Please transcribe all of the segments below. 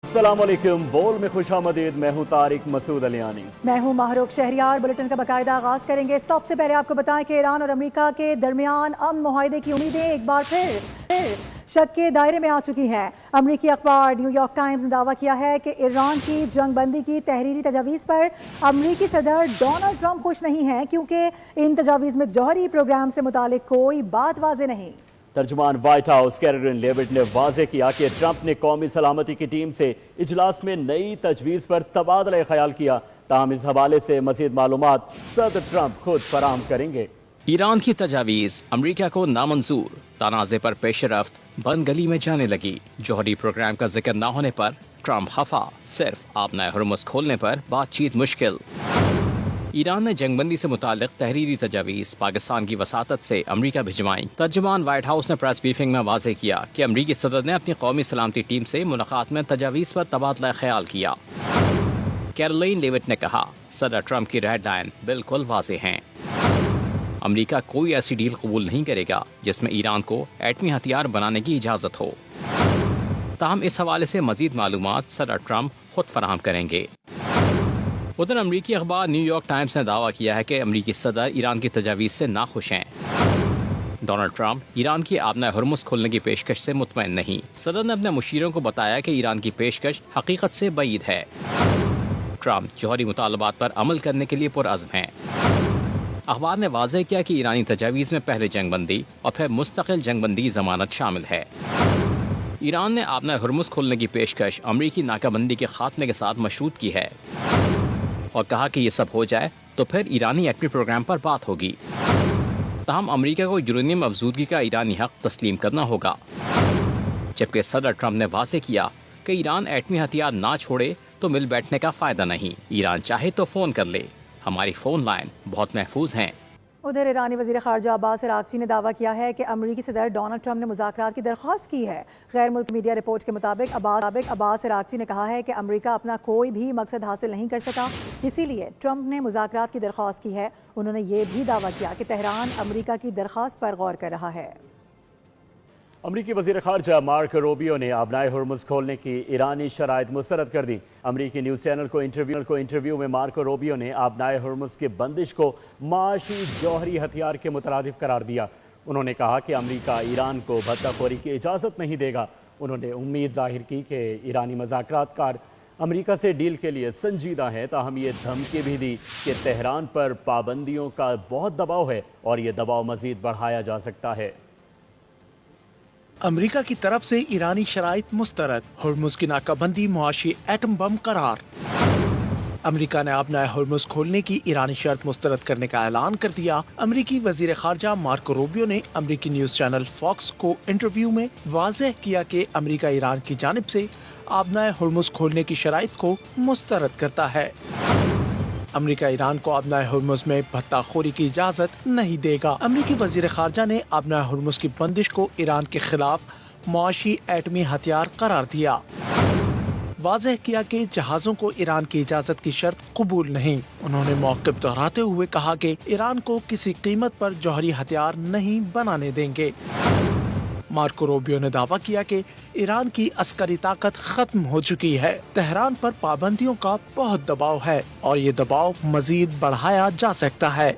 السلام علیکم، بول میں خوش آمدید۔ میں ہوں طارق مسعود علیانی۔ میں ہوں ماہروق شہریار۔ بلٹن کا باقاعدہ آغاز کریں گے۔ سب سے پہلے آپ کو بتائیں کہ ایران اور امریکہ کے درمیان امن معاہدے کی امیدیں ایک بار پھر شک کے دائرے میں آ چکی ہیں۔ امریکی اخبار نیو یارک ٹائمز نے دعویٰ کیا ہے کہ ایران کی جنگ بندی کی تحریری تجاویز پر امریکی صدر ڈونلڈ ٹرمپ خوش نہیں ہیں، کیونکہ ان تجاویز میں جوہری پروگرام سے متعلق کوئی بات واضح نہیں۔ ترجمان وائٹ ہاؤس کیرولین لیوٹ نے واضح کیا کہ ٹرمپ نے قومی سلامتی کی ٹیم سے اجلاس میں نئی تجویز پر تبادلہ خیال کیا، تاہم اس حوالے سے مزید معلومات صدر ٹرمپ خود فراہم کریں گے۔ ایران کی تجاویز امریکہ کو نامنظور، تنازع پر پیش رفت بند گلی میں جانے لگی۔ جوہری پروگرام کا ذکر نہ ہونے پر ٹرمپ خفا، صرف آبنائے ہرمز کھولنے پر بات چیت مشکل۔ ایران نے جنگ بندی سے متعلق تحریری تجاویز پاکستان کی وساطت سے امریکہ بھجوائیں۔ ترجمان وائٹ ہاؤس نے پریس بریفنگ میں واضح کیا کہ امریکی صدر نے اپنی قومی سلامتی ٹیم سے ملاقات میں تجاویز پر تبادلہ خیال کیا۔ کیرولین لیوٹ نے کہا، صدر ٹرمپ کی ریڈ لائن بالکل واضح ہیں۔ امریکہ کوئی ایسی ڈیل قبول نہیں کرے گا جس میں ایران کو ایٹمی ہتھیار بنانے کی اجازت ہو، تاہم اس حوالے سے مزید معلومات صدر ٹرمپ خود فراہم کریں گے۔ ادھر امریکی اخبار نیو یارک ٹائمز نے دعویٰ کیا ہے کہ امریکی صدر ایران کی تجاویز سے ناخوش ہیں۔ ڈونلڈ ٹرمپ ایران کی آبنائے ہرمز کھولنے کی پیشکش سے مطمئن نہیں۔ صدر نے اپنے مشیروں کو بتایا کہ ایران کی پیشکش حقیقت سے بعید ہے۔ ٹرمپ جوہری مطالبات پر عمل کرنے کے لیے پرعزم ہیں۔ اخبار نے واضح کیا کہ ایرانی تجاویز میں پہلے جنگ بندی اور پھر مستقل جنگ بندی ضمانت شامل ہے۔ ایران نے آبنائے ہرمز کھولنے کی پیشکش امریکی ناکہ بندی کے خاتمے کے ساتھ مشروط کی ہے اور کہا کہ یہ سب ہو جائے تو پھر ایرانی ایٹمی پروگرام پر بات ہوگی، تاہم امریکہ کو یورینیم افزودگی کا ایرانی حق تسلیم کرنا ہوگا، جبکہ صدر ٹرمپ نے واضح کیا کہ ایران ایٹمی ہتھیار نہ چھوڑے تو مل بیٹھنے کا فائدہ نہیں، ایران چاہے تو فون کر لے، ہماری فون لائن بہت محفوظ ہیں۔ ادھر ایرانی وزیر خارجہ عباس عراقچی نے دعویٰ کیا ہے کہ امریکی صدر ڈونلڈ ٹرمپ نے مذاکرات کی درخواست کی ہے۔ غیر ملک میڈیا رپورٹ کے مطابق عباس عراقچی نے کہا ہے کہ امریکہ اپنا کوئی بھی مقصد حاصل نہیں کر سکا، اسی لیے ٹرمپ نے مذاکرات کی درخواست کی ہے۔ انہوں نے یہ بھی دعویٰ کیا کہ تہران امریکہ کی درخواست پر غور کر رہا ہے۔ امریکی وزیر خارجہ مارک روبیو نے آبنائے ہرمز کھولنے کی ایرانی شرائط مسترد کر دی۔ امریکی نیوز چینل کو انٹرویو میں مارک روبیو نے آبنائے ہرمز کی بندش کو معاشی جوہری ہتھیار کے مترادف قرار دیا۔ انہوں نے کہا کہ امریکہ ایران کو بھتہ خوری کی اجازت نہیں دے گا۔ انہوں نے امید ظاہر کی کہ ایرانی مذاکرات کار امریکہ سے ڈیل کے لیے سنجیدہ ہیں، تاہم یہ دھمکی بھی دی کہ تہران پر پابندیوں کا بہت دباؤ ہے اور یہ دباؤ مزید بڑھایا جا سکتا ہے۔ امریکہ کی طرف سے ایرانی شرائط مسترد، ہرمز کی ناکہ بندی معاشی ایٹم بم قرار۔ امریکہ نے آبنائے ہرمز کھولنے کی ایرانی شرط مسترد کرنے کا اعلان کر دیا۔ امریکی وزیر خارجہ مارکو روبیو نے امریکی نیوز چینل فاکس کو انٹرویو میں واضح کیا کہ امریکہ ایران کی جانب سے آبنائے ہرمز کھولنے کی شرائط کو مسترد کرتا ہے۔ امریکہ ایران کو آبنائے ہرمز میں بھتہ خوری کی اجازت نہیں دے گا۔ امریکی وزیر خارجہ نے آبنائے ہرمز کی بندش کو ایران کے خلاف معاشی ایٹمی ہتھیار قرار دیا۔ واضح کیا کہ جہازوں کو ایران کی اجازت کی شرط قبول نہیں۔ انہوں نے موقف دہراتے ہوئے کہا کہ ایران کو کسی قیمت پر جوہری ہتھیار نہیں بنانے دیں گے۔ مارکو روبیو نے دعویٰ کیا کہ ایران کی عسکری طاقت ختم ہو چکی ہے، تہران پر پابندیوں کا بہت دباؤ ہے اور یہ دباؤ مزید بڑھایا جا سکتا ہے۔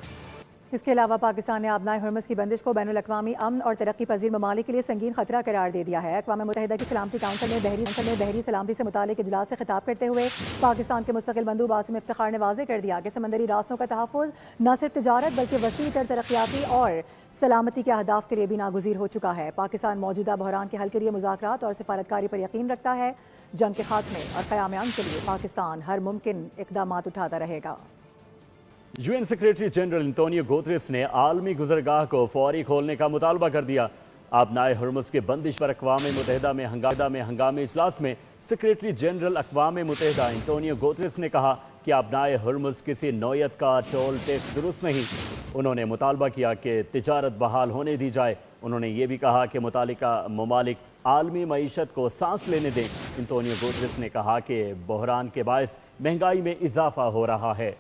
اس کے علاوہ پاکستان نے آبنائے ہرمز کی بندش کو بین الاقوامی امن اور ترقی پذیر ممالک کے لیے سنگین خطرہ قرار دے دیا ہے۔ اقوام متحدہ کی سلامتی کونسل نے بحری سلامتی سے متعلق اجلاس سے خطاب کرتے ہوئے پاکستان کے مستقل مندوب عاصم افتخار نے واضح کر دیا کہ سمندری راستوں کا تحفظ نہ صرف تجارت بلکہ وسیع تر ترقیاتی اور سلامتی کے اہداف کے لیے بھی ناگزیر ہو چکا ہے۔ پاکستان موجودہ بحران کے حل کے لیے مذاکرات اور سفارتکاری پر یقین رکھتا ہے۔ جنگ کے خاتمے اور قیام امن کے لیے پاکستان ہر ممکن اقدامات اٹھاتا رہے گا۔ UN secretary general Antonio Guterres نے عالمی گزرگاہ کو فوری کھولنے کا مطالبہ کر دیا۔ آبنائے ہرمز کی بندش پر اقوام متحدہ میں ہنگامی اجلاس میں سیکریٹری جنرل اقوام متحدہ انتونیو گوتریس نے کہا کہ آبنائے ہرمز کسی نوعیت کا ٹول ٹیکس درست نہیں۔ انہوں نے مطالبہ کیا کہ تجارت بحال ہونے دی جائے۔ انہوں نے یہ بھی کہا کہ متعلقہ ممالک عالمی معیشت کو سانس لینے دیں۔ انتونیو گوتریس نے کہا کہ بحران کے باعث مہنگائی میں اضافہ ہو رہا ہے۔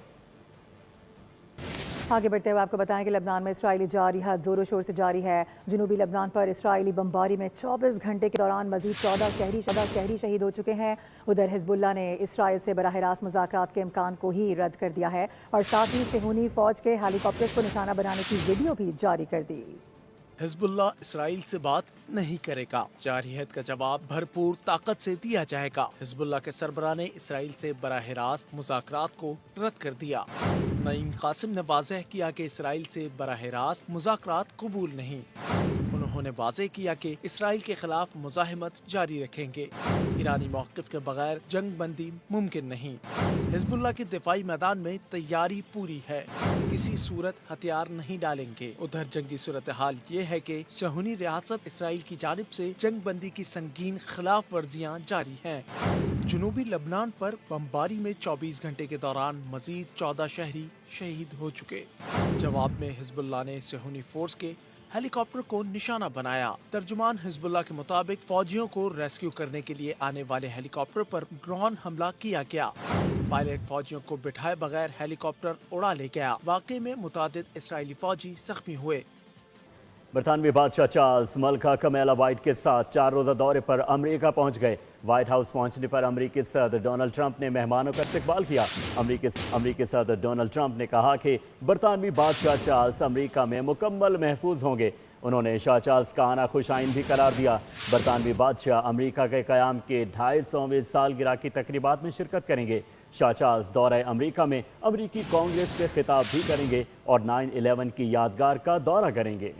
آگے بڑھتے ہوئے آپ کو بتائیں کہ لبنان میں اسرائیلی جارحیت زور و شور سے جاری ہے۔ جنوبی لبنان پر اسرائیلی بمباری میں 24 گھنٹے کے دوران مزید 14 شہری شہید ہو چکے ہیں۔ ادھر حزب اللہ نے اسرائیل سے براہ راست مذاکرات کے امکان کو ہی رد کر دیا ہے اور ساتھ ہی صہیونی فوج کے ہیلی کاپٹر کو نشانہ بنانے کی ویڈیو بھی جاری کر دی۔ حزب اللہ اسرائیل سے بات نہیں کرے گا، جارحیت کا جواب بھرپور طاقت سے دیا جائے گا۔ حزب اللہ کے سربراہ نے اسرائیل سے براہ راست مذاکرات کو رد کر دیا۔ نعیم قاسم نے واضح کیا کہ اسرائیل سے براہ راست مذاکرات قبول نہیں۔ انہوں نے واضح کیا کہ اسرائیل کے خلاف مزاحمت جاری رکھیں گے۔ ایرانی موقف کے بغیر جنگ بندی ممکن نہیں۔ حزب اللہ کے دفاعی میدان میں تیاری پوری ہے، کسی صورت ہتھیار نہیں ڈالیں گے۔ ادھر جنگی صورتحال یہ ہے کہ صہیونی ریاست اسرائیل کی جانب سے جنگ بندی کی سنگین خلاف ورزیاں جاری ہیں۔ جنوبی لبنان پر بمباری میں 24 گھنٹے کے دوران مزید 14 شہری شہید ہو چکے۔ جواب میں حزب اللہ نے صہیونی فورس کے ہیلی کاپٹر کو نشانہ بنایا۔ ترجمان حزب اللہ کے مطابق فوجیوں کو ریسکیو کرنے کے لیے آنے والے ہیلی کاپٹر پر ڈرون حملہ کیا گیا۔ پائلٹ فوجیوں کو بٹھائے بغیر ہیلی کاپٹر اڑا لے گیا۔ واقعے میں متعدد اسرائیلی فوجی زخمی ہوئے۔ برطانوی بادشاہ چارلز ملکہ کمیلا وائٹ کے ساتھ 4 روزہ دورے پر امریکہ پہنچ گئے۔ وائٹ ہاؤس پہنچنے پر امریکی صدر ڈونلڈ ٹرمپ نے مہمانوں کا استقبال کیا۔ امریکی صدر ڈونلڈ ٹرمپ نے کہا کہ برطانوی بادشاہ چارلز امریکہ میں مکمل محفوظ ہوں گے۔ انہوں نے شاہ چارلز کا آنا خوش آئند بھی قرار دیا۔ برطانوی بادشاہ امریکہ کے قیام کے 250ویں سالگرہ کی تقریبات میں شرکت کریں گے۔ شاہ چارلز دورہ امریکہ میں امریکی کانگریس سے خطاب بھی کریں گے اور 9/11 کی یادگار کا دورہ کریں گے۔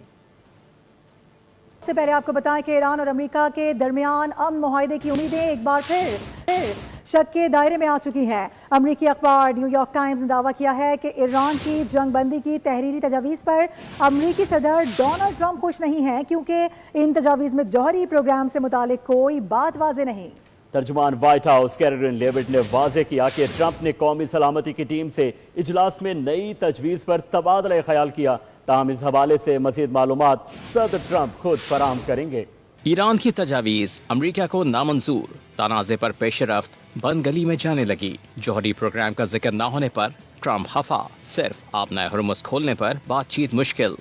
اس سے پہلے آپ کو بتائیں کہ ایران اور امریکہ کے درمیان امن معاہدے کی امیدیں ایک بار پھر شک کے دائرے میں آ چکی ہیں۔ امریکی اخبار نیو یارک ٹائمز نے دعویٰ کیا ہے کہ ایران کی جنگ بندی کی تحریری تجاویز پر امریکی صدر ڈونلڈ ٹرمپ خوش نہیں ہیں کیونکہ ان تجاویز میں جوہری پروگرام سے متعلق کوئی بات واضح نہیں۔ ترجمان وائٹ ہاؤس کیرولین لیوٹ نے واضح کیا کہ ٹرمپ نے قومی سلامتی کی ٹیم سے اجلاس میں نئی تجویز پر تبادلہ خیال کیا، تاہم اس حوالے سے مزید معلومات صدر ٹرمپ خود فراہم کریں گے۔ ایران کی تجاویز امریکہ کو نامنظور، تنازع پر پیش رفت بند گلی میں جانے لگی، جوہری پروگرام کا ذکر نہ ہونے پر ٹرمپ خفا، صرف آبنائے ہرمز کھولنے پر بات چیت مشکل۔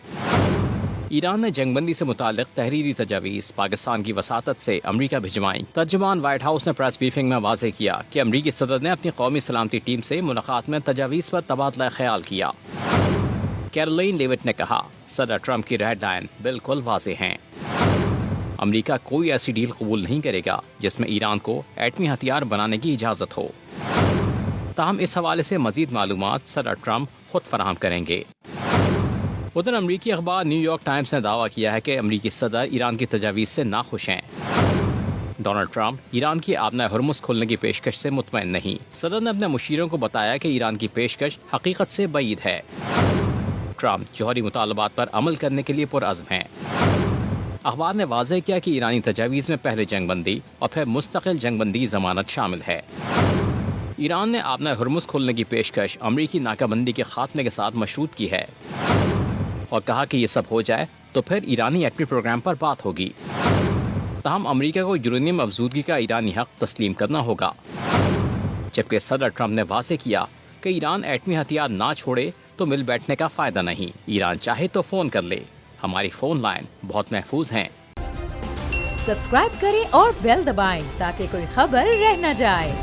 ایران نے جنگ بندی سے متعلق تحریری تجاویز پاکستان کی وساطت سے امریکہ بھجوائیں۔ ترجمان وائٹ ہاؤس نے پریس بریفنگ میں واضح کیا کہ امریکی صدر نے اپنی قومی سلامتی ٹیم سے ملاقات میں تجاویز پر تبادلہ خیال کیا۔ کیرولین لیوٹ نے کہا، صدر ٹرمپ کی ریڈ لائن بالکل واضح ہیں۔ امریکہ کوئی ایسی ڈیل قبول نہیں کرے گا جس میں ایران کو ایٹمی ہتھیار بنانے کی اجازت ہو، تاہم اس حوالے سے مزید معلومات صدر ٹرمپ خود فراہم کریں گے۔ ادھر امریکی اخبار نیو یارک ٹائمز نے دعویٰ کیا ہے کہ امریکی صدر ایران کی تجاویز سے ناخوش ہیں۔ ڈونلڈ ٹرمپ ایران کی آبنائے ہرمز کھولنے کی پیشکش سے مطمئن نہیں۔ صدر نے اپنے مشیروں کو بتایا کہ ایران کی پیشکش حقیقت سے بعید ہے۔ ٹرمپ جوہری مطالبات پر عمل کرنے کے لیے پرعزم ہیں۔ اخبار نے واضح کیا کہ ایرانی تجاویز میں پہلے جنگ بندی اور پھر مستقل جنگ بندی ضمانت شامل ہے۔ ایران نے آبنائے ہرمز کھولنے کی پیشکش امریکی ناکہ بندی کے خاتمے کے ساتھ مشروط کی ہے اور کہا کہ یہ سب ہو جائے تو پھر ایرانی ایٹمی پروگرام پر بات ہوگی، تاہم امریکہ کو یورینیم افزودگی کا ایرانی حق تسلیم کرنا ہوگا۔ جبکہ صدر ٹرمپ نے واضح کیا کہ ایران ایٹمی ہتھیار نہ چھوڑے تو مل بیٹھنے کا فائدہ نہیں، ایران چاہے تو فون کر لے، ہماری فون لائن بہت محفوظ ہیں۔ سبسکرائب کریں اور بیل دبائیں تاکہ کوئی خبر رہ نہ جائے۔